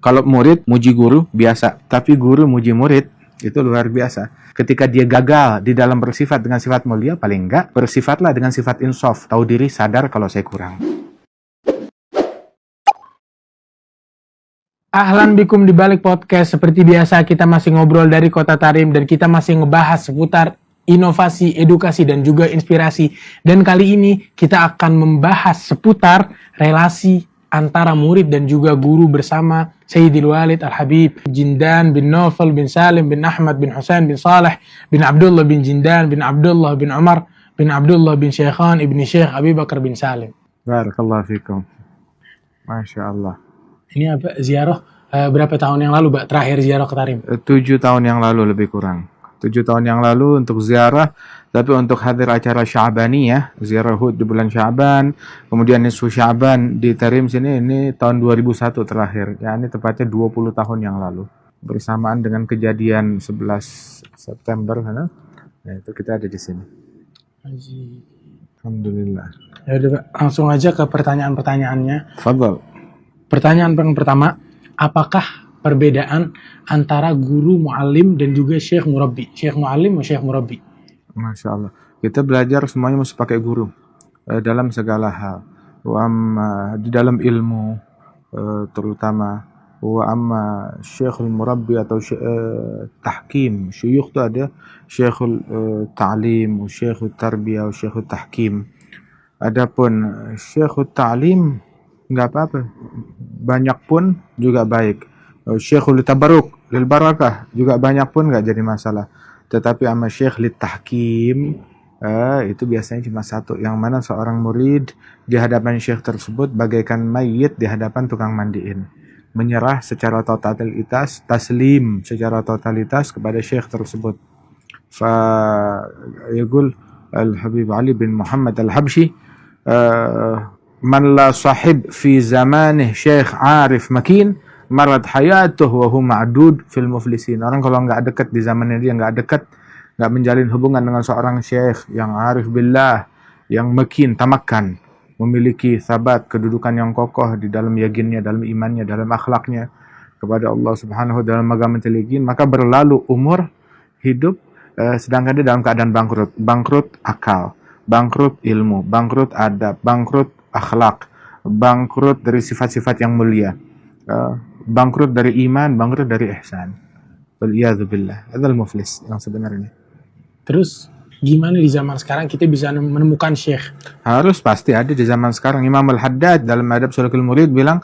Kalau murid muji guru biasa, tapi guru muji murid itu luar biasa. Ketika dia gagal di dalam bersifat dengan sifat mulia, paling enggak bersifatlah dengan sifat insaf, tahu diri, sadar kalau saya kurang. Ahlan bikum di balik podcast. Seperti biasa kita masih ngobrol dari Kota Tarim dan kita masih ngebahas seputar inovasi, edukasi dan juga inspirasi. Dan kali ini kita akan membahas seputar relasi antara murid dan juga guru bersama Sayyidil Walid Al-Habib Jindan bin Naufal bin Salim bin Ahmad bin Husain bin Saleh bin Abdullah bin Jindan bin Abdullah bin Umar bin Abdullah bin Syekhan ibni Syekh Abi Bakar bin Salim. Barakallahu fikum. Masya Allah. Ini apa ziarah berapa tahun yang lalu, Pak? Terakhir ziarah ke Tarim? 7 tahun yang lalu lebih kurang. 7 tahun yang lalu untuk ziarah, tapi untuk hadir acara Sya'baniyah, ziarah Hud di bulan Sya'ban, kemudian nisfu Sya'ban di Tarim sini, ini tahun 2001 terakhir. Ya, ini tepatnya 20 tahun yang lalu. Bersamaan dengan kejadian 11 September, kan? Nah, itu kita ada di sini. Alhamdulillah. Ya udah, Pak, langsung aja ke pertanyaan-pertanyaannya. Fadhal. Pertanyaan pertama, apakah perbedaan antara guru muallim dan juga syekh murabbi? Syekh muallim atau syekh murabbi? Masya Allah. Kita belajar semuanya mesti pakai guru dalam segala hal. Wa amma di dalam ilmu terutama. Wa amma syekhul murabbi atau tahkim. Syuyukh itu ada syekhul ta'lim, syekhul tarbiyah, syekhul tahkim. Adapun syekhul ta'lim enggak apa-apa. Banyak pun juga baik. Syekhul tabarruk lil barakah juga banyak pun enggak jadi masalah. Tetapi sama syekh lit tahkim itu biasanya cuma satu, yang mana seorang murid di hadapan syekh tersebut bagaikan mayit di hadapan tukang mandiin, menyerah secara totalitas, taslim secara totalitas kepada syekh tersebut. Fa yaqul Al-Habib Ali bin Muhammad Al-Habsyi, man la sahib fi zamanih syekh arif makin marad hayatuh wa huwa ma'dud fil muflisin. Orang kalau enggak dekat di zamannya dia, enggak dekat, enggak menjalin hubungan dengan seorang syekh yang arif billah, yang makin tamakkan, memiliki sabat, kedudukan yang kokoh di dalam yakinnya, dalam imannya, dalam akhlaknya kepada Allah Subhanahu wa taala, dalam agama teligin, maka berlalu umur hidup sedangkan dia dalam keadaan bangkrut akal, bangkrut ilmu, bangkrut adab, bangkrut akhlak, bangkrut dari sifat-sifat yang mulia, bangkrut dari iman, bangkrut dari ihsan. Waliyadzu billah. Adzal muflis yang sebenarnya. Terus gimana di zaman sekarang kita bisa menemukan syekh? Harus pasti ada di zaman sekarang. Imam Al-Haddad dalam Adab Sulukul Murid bilang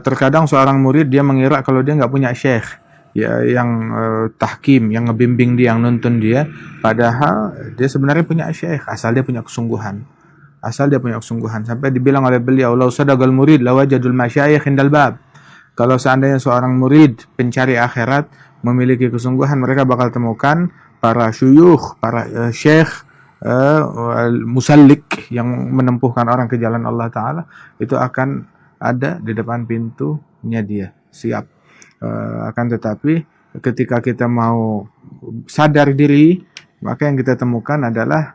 terkadang seorang murid dia mengira kalau dia nggak punya syekh ya, yang tahkim, yang ngebimbing dia, yang nuntun dia, padahal dia sebenarnya punya syekh, asal dia punya kesungguhan. Sampai dibilang oleh beliau, "Lau sadaqal murid lawajadul masyayikh indal bab." Kalau seandainya seorang murid pencari akhirat memiliki kesungguhan, mereka bakal temukan para syuyukh, para syekh, musallik yang menempuhkan orang ke jalan Allah Ta'ala, itu akan ada di depan pintunya dia, siap. Akan tetapi ketika kita mau sadar diri, maka yang kita temukan adalah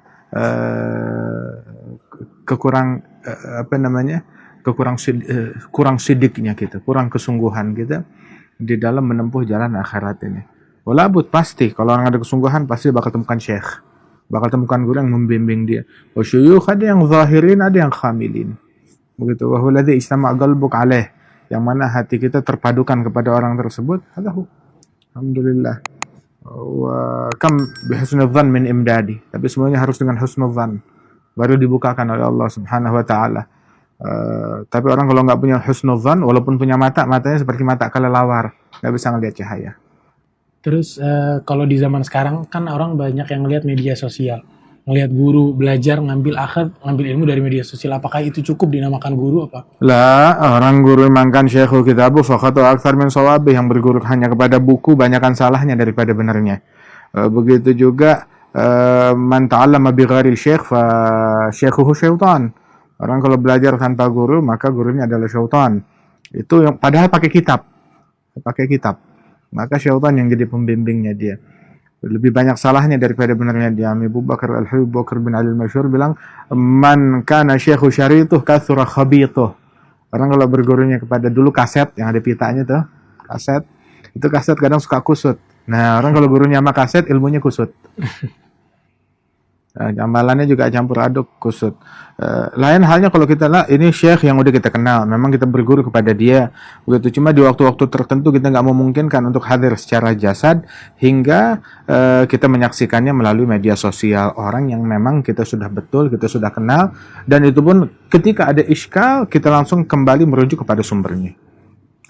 kurang sidiknya kita, kurang kesungguhan kita di dalam menempuh jalan akhirat ini. Walabut pasti kalau orang ada kesungguhan pasti bakal temukan syekh, bakal temukan guru yang membimbing dia. Wasyuyukh ada yang zahirin, ada yang khamilin. Begitu. Wa huwa alladzi istama'a qalbuk alaih, yang mana hati kita terpadukan kepada orang tersebut. Hadahu. Alhamdulillah. Wa kam bihusnul dzan min imdadi. Tapi semuanya harus dengan husnul dzan, baru dibukakan oleh Allah Subhanahu wa taala. Tapi orang kalau nggak punya husnudzan, walaupun punya matanya seperti mata kelelawar, nggak bisa ngelihat cahaya. Terus kalau di zaman sekarang kan orang banyak yang ngelihat media sosial, ngelihat guru belajar ngambil ilmu dari media sosial. Apakah itu cukup dinamakan guru apa? Lah, orang guru mangkan syekhu kitabu faqatu aktsar min shawabih, yang berguru hanya kepada buku banyakkan salahnya daripada benarnya. Begitu juga man ta'allama bi ghairi syekh fa syekhuhu syaitan. Orang kalau belajar tanpa guru, maka gurunya adalah syaitan. Itu yang padahal pakai kitab. Maka syaitan yang jadi pembimbingnya dia. Lebih banyak salahnya daripada benarnya dia. Abu Bakar Al-Habib Bakar bin Ali Al-Masyhur bilang, "Man kana syekhu syarituh katsura khabituh." Orang kalau bergurunya kepada dulu kaset yang ada pitanya tuh, kaset. Itu kaset kadang suka kusut. Nah, orang kalau gurunya sama kaset, ilmunya kusut. Amalannya juga campur aduk, kusut. Lain halnya kalau kita ini syekh yang udah kita kenal, memang kita berguru kepada dia, begitu. Cuma di waktu-waktu tertentu kita nggak memungkinkan untuk hadir secara jasad, hingga kita menyaksikannya melalui media sosial orang yang memang kita sudah betul, kita sudah kenal, dan itu pun ketika ada iskal kita langsung kembali merujuk kepada sumbernya.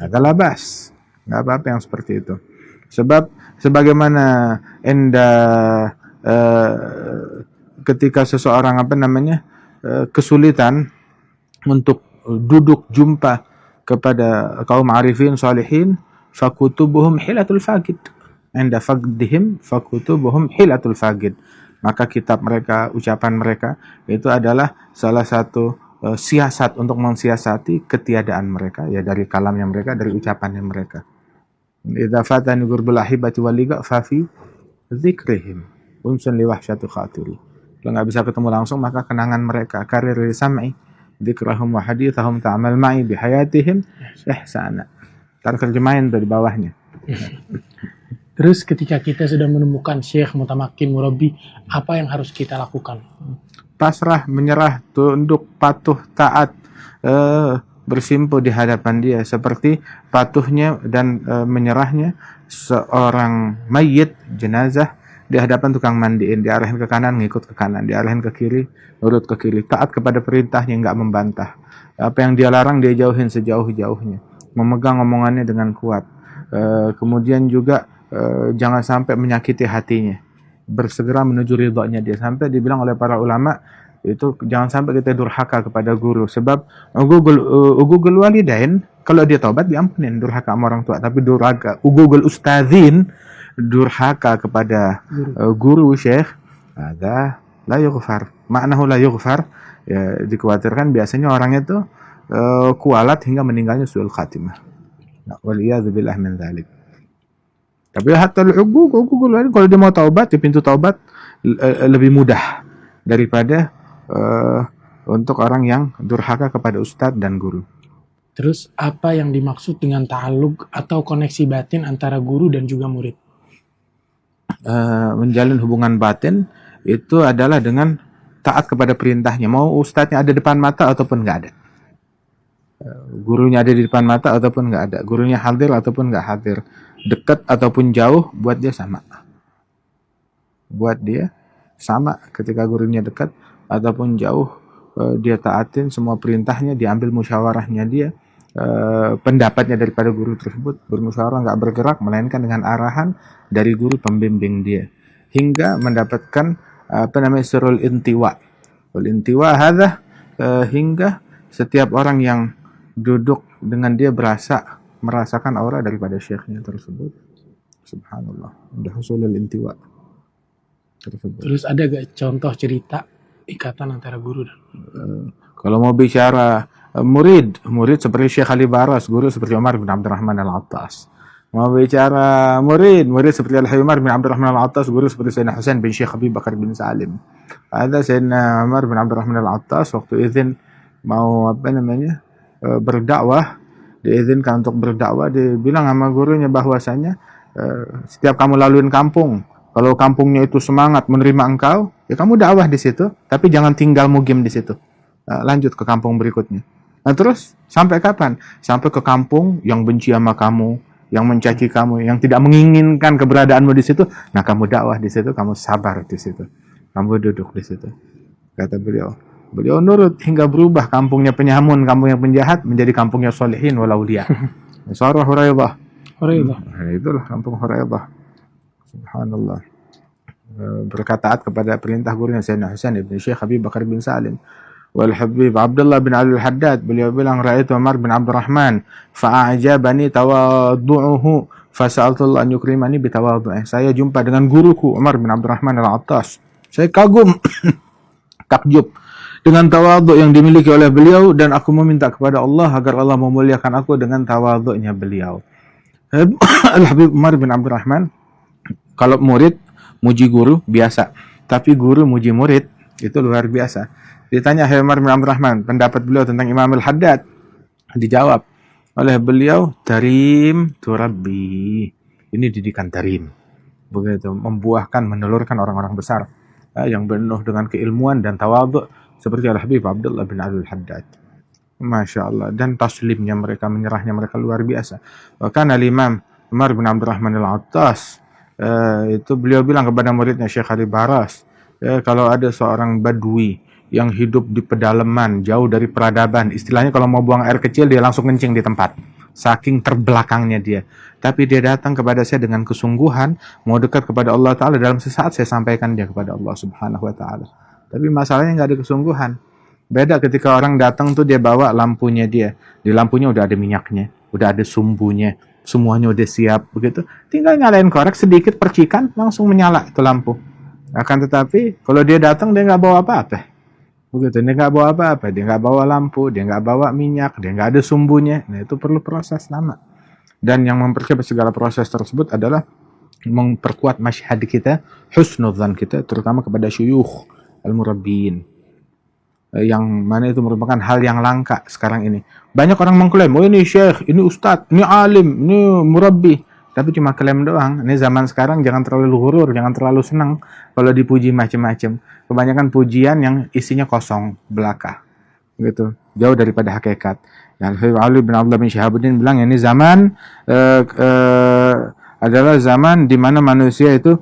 Agak labas, nggak apa-apa yang seperti itu. Sebab sebagaimana ketika seseorang kesulitan untuk duduk jumpa kepada kaum arifin salihin, fakutubuhum hilatul faqid. Inda faqdihim fakutubuhum hilatul faqid. Maka kitab mereka, ucapan mereka itu adalah salah satu siasat untuk mensiasati ketiadaan mereka, ya dari kalamnya mereka, dari ucapannya mereka. Idza fatani gurbul ahibati wal liqa fa fi dzikrihim unsun li wahsyati khatiri. Kalau nggak bisa ketemu langsung, maka kenangan mereka, karir sam'i, dzikrahum wa hadithahum ta'amal ma'i bihayatihim ihsana. Ntar terjemahin tuh di bawahnya. Terus ketika kita sudah menemukan syekh mutamakin murabbi, apa yang harus kita lakukan? Pasrah, menyerah, tunduk, patuh, taat, bersimpuh di hadapan dia, seperti patuhnya dan menyerahnya seorang mayit, jenazah, di hadapan tukang mandiin, diarahin ke kanan, ngikut ke kanan, diarahin ke kiri, urut ke kiri, taat kepada perintahnya, nggak membantah. Apa yang dia larang, dia jauhin sejauh-jauhnya, memegang omongannya dengan kuat. Kemudian juga jangan sampai menyakiti hatinya, bersegera menuju ridhonya dia. Sampai dibilang oleh para ulama, itu jangan sampai kita durhaka kepada guru, sebab ugugul walidain, kalau dia taubat diampunin durhaka sama orang tua, tapi durhaka ugugul ustadzin, durhaka kepada guru syekh, ada la yughfar. Maknahu la yughfar, ya, dikhawatirkan biasanya orang itu kualat hingga meninggalnya suul khatimah. Waliyadzu billah min dzalik. Tapi hatta al-uquq kalau dia mau taubat, di pintu taubat lebih mudah daripada untuk orang yang durhaka kepada ustadz dan guru. Terus apa yang dimaksud dengan ta'alluq atau koneksi batin antara guru dan juga murid? Menjalin hubungan batin itu adalah dengan taat kepada perintahnya, mau ustadznya ada depan mata ataupun nggak ada, gurunya ada di depan mata ataupun nggak ada, gurunya hadir ataupun nggak hadir, dekat ataupun jauh, buat dia sama. Ketika gurunya dekat ataupun jauh, dia taatin semua perintahnya, diambil musyawarahnya dia, pendapatnya daripada guru tersebut, bermusyawarah, nggak bergerak melainkan dengan arahan dari guru pembimbing dia, hingga mendapatkan sirul intiwa. Intiwa hadza, hingga setiap orang yang duduk dengan dia merasakan aura daripada syekhnya tersebut. Subhanallah, udah husulul intiwa tersebut. Terus ada gak contoh cerita ikatan antara guru dan kalau mau bicara murid seperti Syekh Ali Baras, guru seperti Umar bin Abdurrahman Al-Attas. Mau bicara murid seperti Al-Hayy Umar bin Abdurrahman Al-Attas, guru seperti Sayyidina Husain bin Syekh Habib Bakar bin Salim. Ada Sayyidina Umar bin Abdurrahman Al-Attas waktu izin mau berdakwah, diizinkan untuk berdakwah, dibilang sama gurunya bahwasanya setiap kamu laluin kampung, kalau kampungnya itu semangat menerima engkau, ya kamu dakwah di situ, tapi jangan tinggal mugim di situ. Lanjut ke kampung berikutnya. Nah terus sampai kapan? Sampai ke kampung yang benci sama kamu, yang mencaci kamu, yang tidak menginginkan keberadaanmu di situ. Nah kamu dakwah di situ, kamu sabar di situ, kamu duduk di situ. Kata beliau nurut hingga berubah kampungnya penyamun, kampungnya penjahat menjadi kampungnya solihin wal auliya. Sarah Huraidah. Itulah kampung Huraidah. Subhanallah. Berkataat kepada perintah gurunya Sayyidina Husain bin Syekh Habib Bakar bin Salim. Wal Habib Abdullah bin Ali Al-Haddad, beliau bilang ra'aitu Umar bin Abdurrahman fa'ajabani tawaddu'uhu fasa'altu Allah an yukrimani bitawaddu'ih. Saya jumpa dengan guruku Umar bin Abdurrahman Al-Attas. Saya kagum takjub dengan tawadhu yang dimiliki oleh beliau, dan aku meminta kepada Allah agar Allah memuliakan aku dengan tawadhunya beliau. Al-Habib Umar bin Abdurrahman, kalau murid muji guru biasa, tapi guru muji murid itu luar biasa. Ditanya Umar bin Abdurrahman pendapat beliau tentang Imam Al-Haddad. Dijawab oleh beliau, tarim turabbi. Ini didikan tarim. Begitu, membuahkan, menelurkan orang-orang besar yang penuh dengan keilmuan dan tawadhu seperti Al-Habib Abdullah bin Abdul Haddad. Masya Allah. Dan taslimnya mereka, menyerahnya mereka luar biasa. Bahkan Al-Imam Umar bin Abdurrahman Al-Attas, itu beliau bilang kepada muridnya Syekh Ali Baras, kalau ada seorang badui yang hidup di pedalaman, jauh dari peradaban, istilahnya kalau mau buang air kecil dia langsung kencing di tempat, saking terbelakangnya dia. Tapi dia datang kepada saya dengan kesungguhan, mau dekat kepada Allah Ta'ala, dalam sesaat saya sampaikan dia kepada Allah Subhanahu Wa Ta'ala. Tapi masalahnya nggak ada kesungguhan. Beda ketika orang datang tuh dia bawa lampunya dia, di lampunya udah ada minyaknya, udah ada sumbunya, semuanya udah siap begitu, tinggal nyalain korek sedikit, percikan langsung menyala itu lampu. Akan tetapi kalau dia datang dia nggak bawa apa-apa, begitu, dia nggak bawa apa-apa, dia nggak bawa lampu, dia nggak bawa minyak, dia nggak ada sumbunya. Nah itu perlu proses lama, dan yang mempercepat segala proses tersebut adalah memperkuat masyhad kita, husnudzan kita, terutama kepada syuyukh al-murabbin, yang mana itu merupakan hal yang langka sekarang ini. Banyak orang mengklaim, oh ini syekh, ini ustadz, ini alim, ini murabbi. Tapi cuma klaim doang. Ini zaman sekarang jangan terlalu ghurur, jangan terlalu senang kalau dipuji macam-macam. Kebanyakan pujian yang isinya kosong belaka. Gitu. Jauh daripada hakikat. Dan Ali bin Abdullah bin Syihabuddin bilang ini zaman adalah zaman di mana manusia itu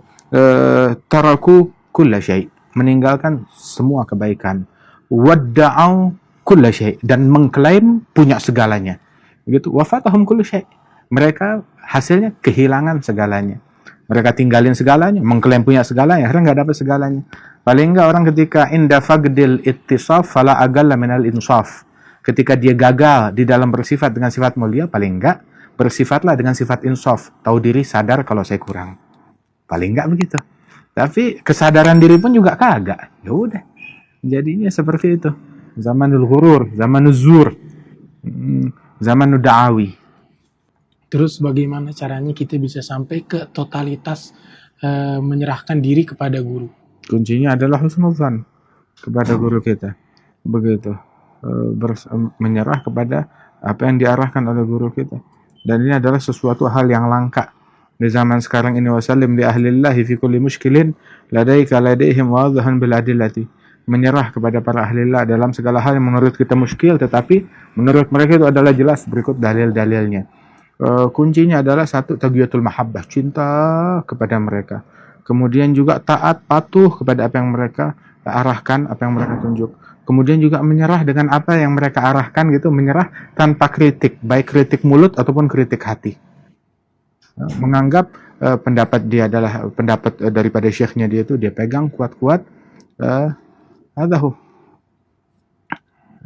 taraku kulla syai', meninggalkan semua kebaikan. Wadda'au kulla syai', dan mengklaim punya segalanya. Begitu, wafatahum kullu syai'. Mereka hasilnya kehilangan segalanya. Mereka tinggalin segalanya, mengklaim punya segalanya, akhirnya nggak dapat segalanya. Paling nggak orang ketika inda fagdil ittisaf fala agalla minal insaf. Ketika dia gagal di dalam bersifat dengan sifat mulia, paling nggak bersifatlah dengan sifat insaf, tahu diri, sadar kalau saya kurang. Paling nggak begitu. Tapi kesadaran diri pun juga kagak. Ya udah. Jadinya seperti itu. Zamanul ghurur, zamanul zur, zamanul da'awi. Terus bagaimana caranya kita bisa sampai ke totalitas menyerahkan diri kepada guru? Kuncinya adalah husnudzan kepada guru kita. Begitu. Menyerah kepada apa yang diarahkan oleh guru kita. Dan ini adalah sesuatu hal yang langka di zaman sekarang ini. Wasallim li ahlillahi fi kulli mushkilin ladaika ladaihim wadhahan bil adillati. Menyerah kepada para ahlillah dalam segala hal yang menurut kita muskil, tetapi menurut mereka itu adalah jelas. Berikut dalil-dalilnya. Kuncinya adalah satu, tagiyatul mahabbah, cinta kepada mereka. Kemudian juga taat, patuh kepada apa yang mereka arahkan, apa yang mereka tunjuk. Kemudian juga menyerah dengan apa yang mereka arahkan gitu, menyerah tanpa kritik, baik kritik mulut ataupun kritik hati. Menganggap pendapat dia adalah pendapat daripada syekhnya, dia itu dia pegang kuat-kuat. Adahu,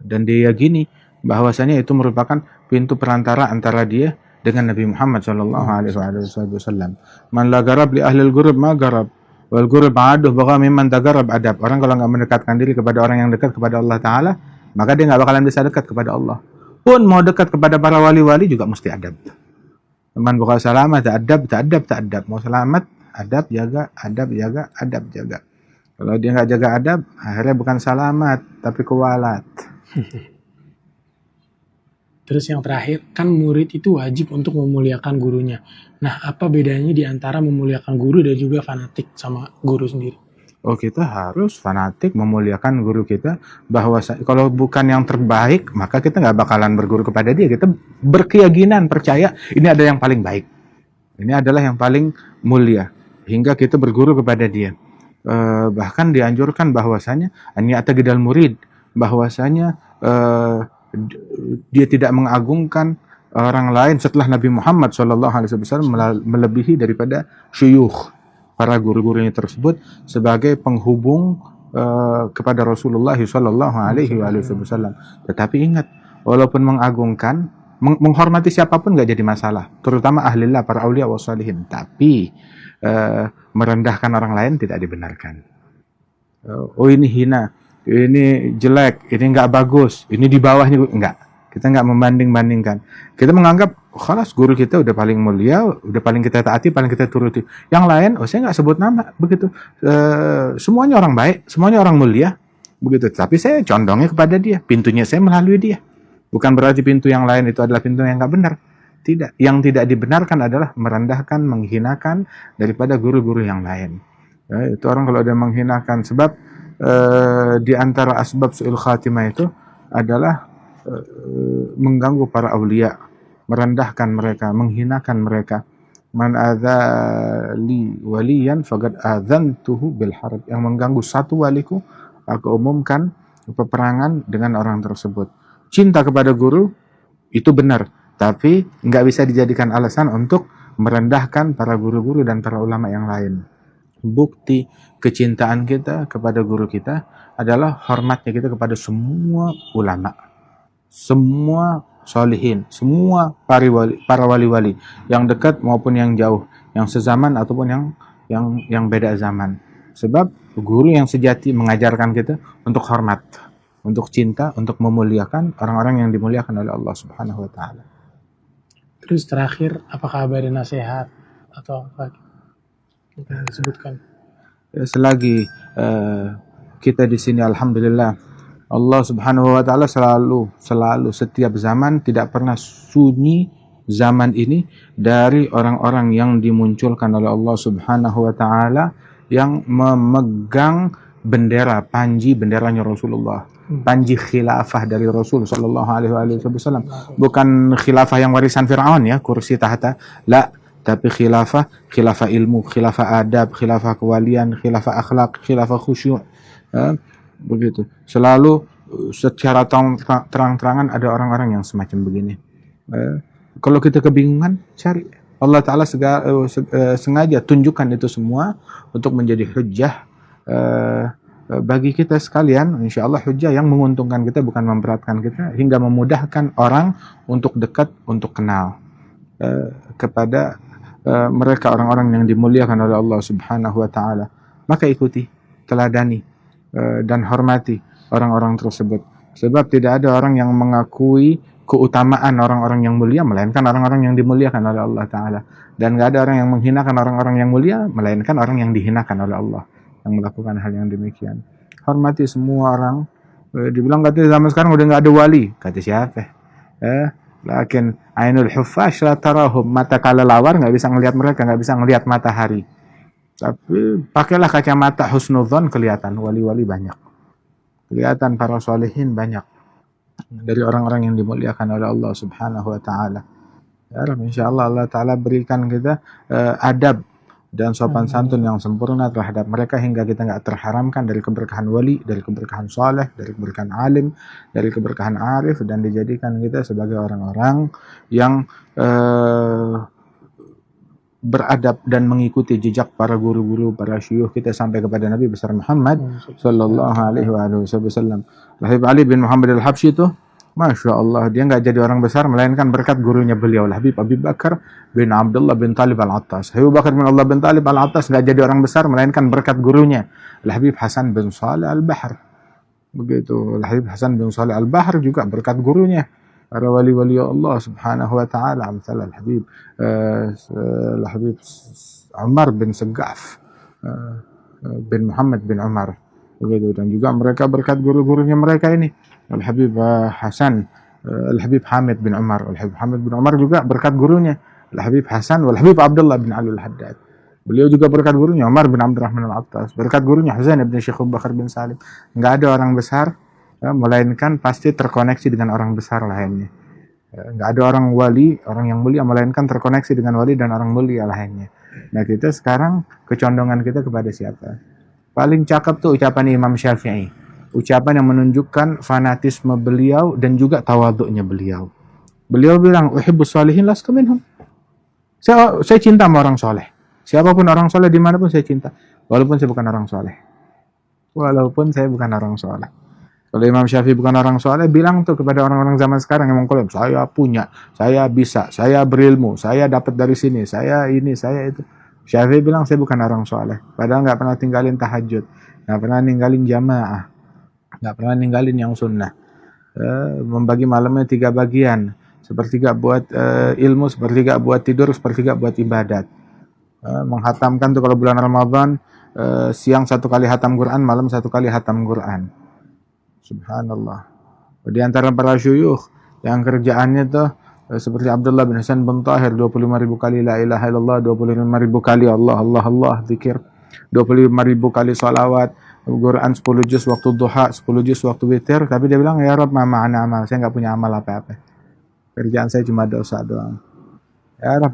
dan dia yakini bahwasanya itu merupakan pintu perantara antara dia dengan Nabi Muhammad sallallahu alaihi wasallam. Man la garab li ahli al-ghurub ma garab wal ghurub aduh baqa mimman tagarab adab. Orang kalau enggak mendekatkan diri kepada orang yang dekat kepada Allah Taala, maka dia enggak bakalan bisa dekat kepada Allah. Pun mau dekat kepada para wali-wali juga mesti adab. Man buka selamat adab. Mau selamat, adab jaga, adab jaga, adab jaga. Kalau dia nggak jaga adab, akhirnya bukan selamat, tapi kualat. Terus yang terakhir, kan murid itu wajib untuk memuliakan gurunya. Nah, apa bedanya di antara memuliakan guru dan juga fanatik sama guru sendiri? Oh, kita harus fanatik memuliakan guru kita. Bahwa kalau bukan yang terbaik, maka kita nggak bakalan berguru kepada dia. Kita berkeyakinan, percaya ini ada yang paling baik. Ini adalah yang paling mulia. Hingga kita berguru kepada dia. Bahkan dianjurkan bahwasanya an-ya'taqidal murid, bahwasanya dia tidak mengagungkan orang lain setelah Nabi Muhammad SAW melebihi daripada syuyukh, para guru-gurunya tersebut, sebagai penghubung kepada Rasulullah SAW. Tetapi ingat, walaupun mengagungkan, menghormati siapapun nggak jadi masalah, terutama ahlillah, para aulia wa salihin. Tapi merendahkan orang lain tidak dibenarkan. Oh ini hina, ini jelek, ini nggak bagus, ini di bawahnya, enggak. Kita nggak membanding-bandingkan. Kita menganggap, khalas guru kita udah paling mulia, udah paling kita taati, paling kita turuti. Yang lain, saya nggak sebut nama, begitu. Semuanya orang baik, semuanya orang mulia, begitu. Tapi saya condongnya kepada dia, pintunya saya melalui dia. Bukan berarti pintu yang lain itu adalah pintu yang nggak benar. Tidak. Yang tidak dibenarkan adalah merendahkan, menghinakan daripada guru-guru yang lain. Ya, itu orang kalau ada menghinakan. Sebab di antara asbab su'il khatimah itu adalah mengganggu para aulia, merendahkan mereka, menghinakan mereka. Man adza li waliyan faqad adzantuhu bil harb. Yang mengganggu satu waliku, aku umumkan peperangan dengan orang tersebut. Cinta kepada guru itu benar, tapi nggak bisa dijadikan alasan untuk merendahkan para guru-guru dan para ulama yang lain. Bukti kecintaan kita kepada guru kita adalah hormatnya kita kepada semua ulama, semua solihin, semua para wali-wali yang dekat maupun yang jauh, yang sezaman ataupun yang beda zaman. Sebab guru yang sejati mengajarkan kita untuk hormat, untuk cinta, untuk memuliakan orang-orang yang dimuliakan oleh Allah Subhanahu wa taala. Terus terakhir, apakah ada nasihat atau apa yang disebutkan? Selagi kita di sini, alhamdulillah, Allah Subhanahu wa taala selalu setiap zaman tidak pernah sunyi zaman ini dari orang-orang yang dimunculkan oleh Allah Subhanahu wa taala yang memegang bendera, panji benderanya Rasulullah. Panji khilafah dari Rasul sallallahu alaihi wasallam. Bukan khilafah yang warisan Firaun ya, kursi tahta. La, tapi khilafah ilmu, khilafah adab, khilafah kewalian, khilafah akhlak, khilafah khusyuk. Begitu. Selalu secara terang-terangan ada orang-orang yang semacam begini. Kalau kita kebingungan, cari. Allah Ta'ala sengaja tunjukkan itu semua untuk menjadi hujjah bagi kita sekalian, insya Allah hujjah yang menguntungkan kita, bukan memberatkan kita, hingga memudahkan orang untuk dekat, untuk kenal kepada mereka orang-orang yang dimuliakan oleh Allah Subhanahu wa taala. Maka ikuti, teladani dan hormati orang-orang tersebut. Sebab tidak ada orang yang mengakui keutamaan orang-orang yang mulia melainkan orang-orang yang dimuliakan oleh Allah taala. Dan enggak ada orang yang menghinakan orang-orang yang mulia melainkan orang yang dihinakan oleh Allah yang melakukan hal yang demikian. Hormati semua orang. Dibilang katanya zaman sekarang udah nggak ada wali. Kata siapa? Lakin ainul huffash la tarahum, mata kelelawar nggak bisa ngelihat mereka, nggak bisa ngelihat matahari. Tapi pakailah kacamata husnudzon, kelihatan wali-wali banyak. Kelihatan para solehin banyak. Dari orang-orang yang dimuliakan oleh Allah Subhanahu wa taala. Ya, insyaallah Allah taala berikan kita adab dan sopan santun yang sempurna terhadap mereka hingga kita nggak terharamkan dari keberkahan wali, dari keberkahan soleh, dari keberkahan alim, dari keberkahan arif, dan dijadikan kita sebagai orang-orang yang beradab dan mengikuti jejak para guru-guru, para syuyukh kita sampai kepada Nabi besar Muhammad sallallahu alaihi wasallam. Habib Ali bin Muhammad al-Habsyi itu Masya Allah, dia nggak jadi orang besar melainkan berkat gurunya beliau, Habib Abi Bakar bin Abdullah bin Talib al-Attas. Habib Bakar bin Abdullah bin Talib al-Attas nggak jadi orang besar melainkan berkat gurunya, Habib Hasan bin Saleh al-Bahr. Begitu, Habib Hasan bin Saleh al-Bahr juga berkat gurunya. Para wali-wali Allah Subhanahu wa taala, misalnya Habib Umar bin Segaf bin Muhammad bin Umar. Begitu, dan juga mereka berkat guru-gurunya mereka ini. Al-Habib Hasan, Al-Habib Hamid bin Umar. Al-Habib Hamid bin Umar juga berkat gurunya, Al-Habib Hasan, Al-Habib Abdullah bin Alul Haddad. Beliau juga berkat gurunya Umar bin Abdurrahman al-Attas. Berkat gurunya Husain bin Syekh Abu Bakar bin Salim. Enggak ada orang besar melainkan pasti terkoneksi dengan orang besar lainnya. Enggak ada orang wali, orang yang mulia melainkan terkoneksi dengan wali dan orang mulia lainnya. Nah, kita sekarang kecondongan kita kepada siapa? Paling cakep tuh ucapan Imam Syafi'i. Ucapan yang menunjukkan fanatisme beliau dan juga tawaduknya beliau. Beliau bilang, "Uhibbus shalihin lastu minhum." Saya cinta sama orang soleh. Siapapun orang soleh dimanapun saya cinta. Walaupun saya bukan orang soleh. Kalau Imam Syafi'i bukan orang soleh, bilang tuh kepada orang-orang zaman sekarang yang mengklaim, saya punya, saya bisa, saya berilmu, saya dapat dari sini, saya ini, saya itu. Syafi'i bilang, saya bukan orang soleh. Padahal nggak pernah tinggalin tahajud, nggak pernah ninggalin jamaah, nggak pernah ninggalin yang sunnah. Membagi malamnya 3 bagian, sepertiga buat ilmu, sepertiga buat tidur, sepertiga buat ibadat. Menghatamkan tuh kalau bulan Ramadan, siang 1 kali hatam Quran, malam 1 kali hatam Quran. Subhanallah. Di antara para syuyukh yang kerjaannya tuh seperti Abdullah bin Hasan bin Tahir 25.000 kali la ilaha illallah, 25.000 kali Allah Allah Allah zikir, 25.000 kali salawat, Quran 10 juz waktu duha, 10 juz waktu witir, tapi dia bilang ya Rabb ma ma'ana amal, saya nggak punya amal apa-apa. Kerjaan saya cuma dosa doang.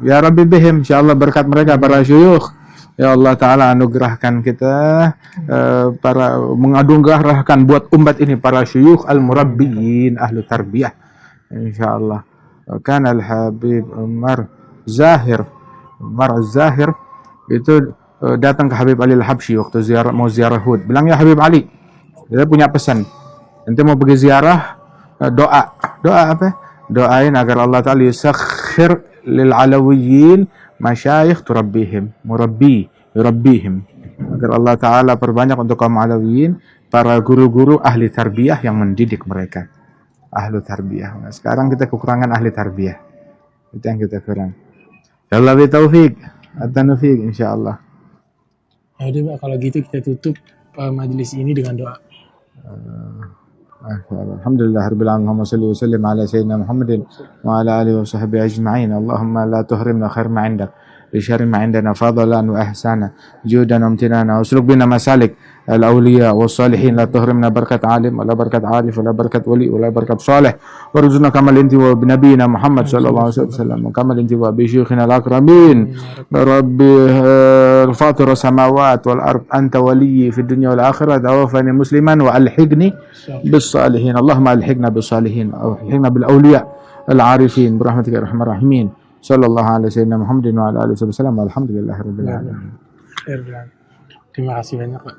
Ya Rabbi bihim, insyaallah berkat mereka para syuyukh. Ya Allah Ta'ala anugerahkan kita menganugerahkan buat umat ini para syuyukh al-murabbiyin ahlu tarbiyah insyaallah. Kan al-Habib Umar Zahir itu datang ke Habib Ali al-Habsyi waktu mau ziarah Hud. Bilang ya Habib Ali, dia punya pesan. Nanti mau pergi ziarah doa apa? Doain agar Allah Ta'ala yusakhir lil alawiyyin masyayikh turabbihim, yurabbihim, agar Allah Ta'ala perbanyak untuk kaum alawiyin para guru-guru ahli tarbiyah yang mendidik mereka. Ahlu tarbiyah. Nah, sekarang kita kekurangan ahli tarbiyah, itu yang kita kurang. Ya Allah bitaufiq at-taufiq insyaallah. Ya udah Pak, kalau gitu kita tutup majelis ini dengan doa. Alhamdulillah rabbil alamin. Allahumma shalli wa sallim ala sayyidina Muhammadin wa ala alihi wa sahbihi ajma'in. Allahumma la tuhrimna khair ma 'indak bi syarri ma 'indana fadlan wa ihsana judan wa amtinana wa usluk bina masalik al-awliya wa salihin. La tuhrimna barakat alim wa la barakat arif wa la barakat wali wa la barakat salih. Warzuqna kamal intiwa bi nabiyina Muhammad sallallahu alaihi wasallam wa kamal intiwa bi syuyukhina al-akramin. Rabbi fatir as-samawati wal ard anta waliyyi fid dunya wal akhirah tawaffani musliman wa alhiqni بالصالحين اللهم الحقنا بالصالحين الحقنا بالاولياء العارفين برحمتك يا ارحم الراحمين صلى الله على سيدنا محمد وعلى اله وصحبه وسلم والحمد لله رب العالمين. Terima kasih banyak Pak.